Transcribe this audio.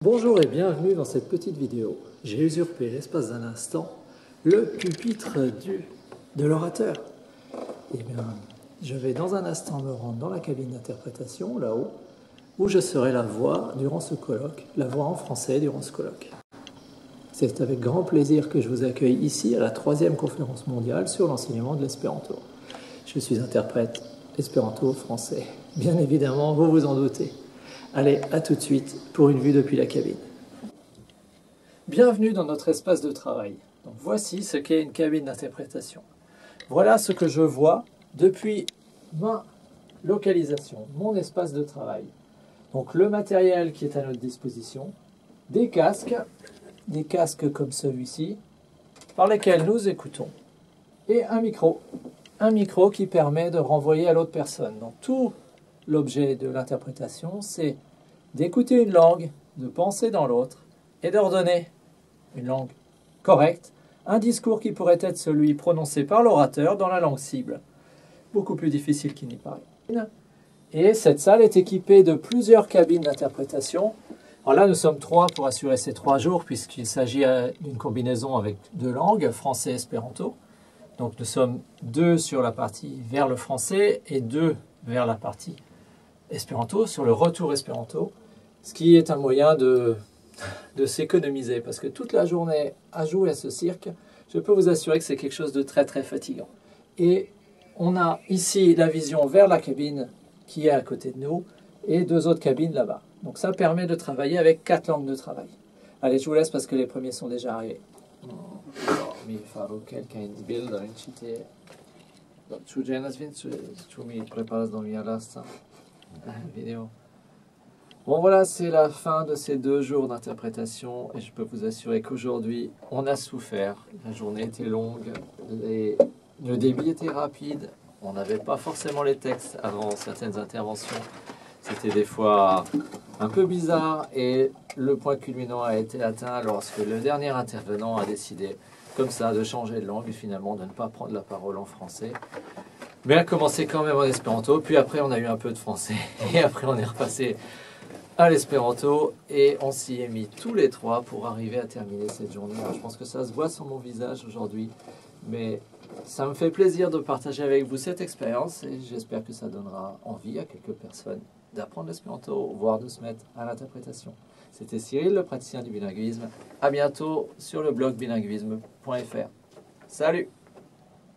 Bonjour et bienvenue dans cette petite vidéo. J'ai usurpé l'espace d'un instant le pupitre de l'orateur. Eh bien, je vais dans un instant me rendre dans la cabine d'interprétation, là-haut, où je serai la voix durant ce colloque, la voix en français durant ce colloque. C'est avec grand plaisir que je vous accueille ici à la 3e conférence mondiale sur l'enseignement de l'espéranto. Je suis interprète espéranto-français. Bien évidemment, vous vous en doutez. Allez, à tout de suite pour une vue depuis la cabine. Bienvenue dans notre espace de travail. Donc, voici ce qu'est une cabine d'interprétation. Voilà ce que je vois depuis ma localisation, mon espace de travail. Donc le matériel qui est à notre disposition, des casques comme celui-ci, par lesquels nous écoutons, et un micro qui permet de renvoyer à l'autre personne. Donc tout l'objet de l'interprétation, c'est d'écouter une langue, de penser dans l'autre, et d'ordonner une langue correcte, un discours qui pourrait être celui prononcé par l'orateur dans la langue cible. Beaucoup plus difficile qu'il n'y paraît. Et cette salle est équipée de plusieurs cabines d'interprétation. Alors là, nous sommes 3 pour assurer ces 3 jours, puisqu'il s'agit d'une combinaison avec 2 langues, français et espéranto. Donc nous sommes 2 sur la partie vers le français et 2 vers la partie espéranto, sur le retour espéranto, ce qui est un moyen de s'économiser, parce que toute la journée à jouer à ce cirque, je peux vous assurer que c'est quelque chose de très très fatigant. Et on a ici la vision vers la cabine qui est à côté de nous, et 2 autres cabines là-bas. Donc ça permet de travailler avec 4 langues de travail. Allez, je vous laisse parce que les premiers sont déjà arrivés. Mi farò qualche indibello incite. Tu mi preparas dans mia lasta vidéo. Bon voilà, c'est la fin de ces 2 jours d'interprétation et je peux vous assurer qu'aujourd'hui, on a souffert. La journée était longue, le débit était rapide, on n'avait pas forcément les textes avant certaines interventions. C'était des fois un peu bizarre et le point culminant a été atteint lorsque le dernier intervenant a décidé comme ça de changer de langue et finalement de ne pas prendre la parole en français. Mais a commencé quand même en espéranto, puis après on a eu un peu de français et après on est repassé à l'espéranto et on s'y est mis tous les 3 pour arriver à terminer cette journée. Alors, je pense que ça se voit sur mon visage aujourd'hui, mais ça me fait plaisir de partager avec vous cette expérience et j'espère que ça donnera envie à quelques personnes d'apprendre l'espéranto, voire de se mettre à l'interprétation. C'était Cyril, le praticien du bilinguisme. À bientôt sur le blog bilinguisme.fr. Salut!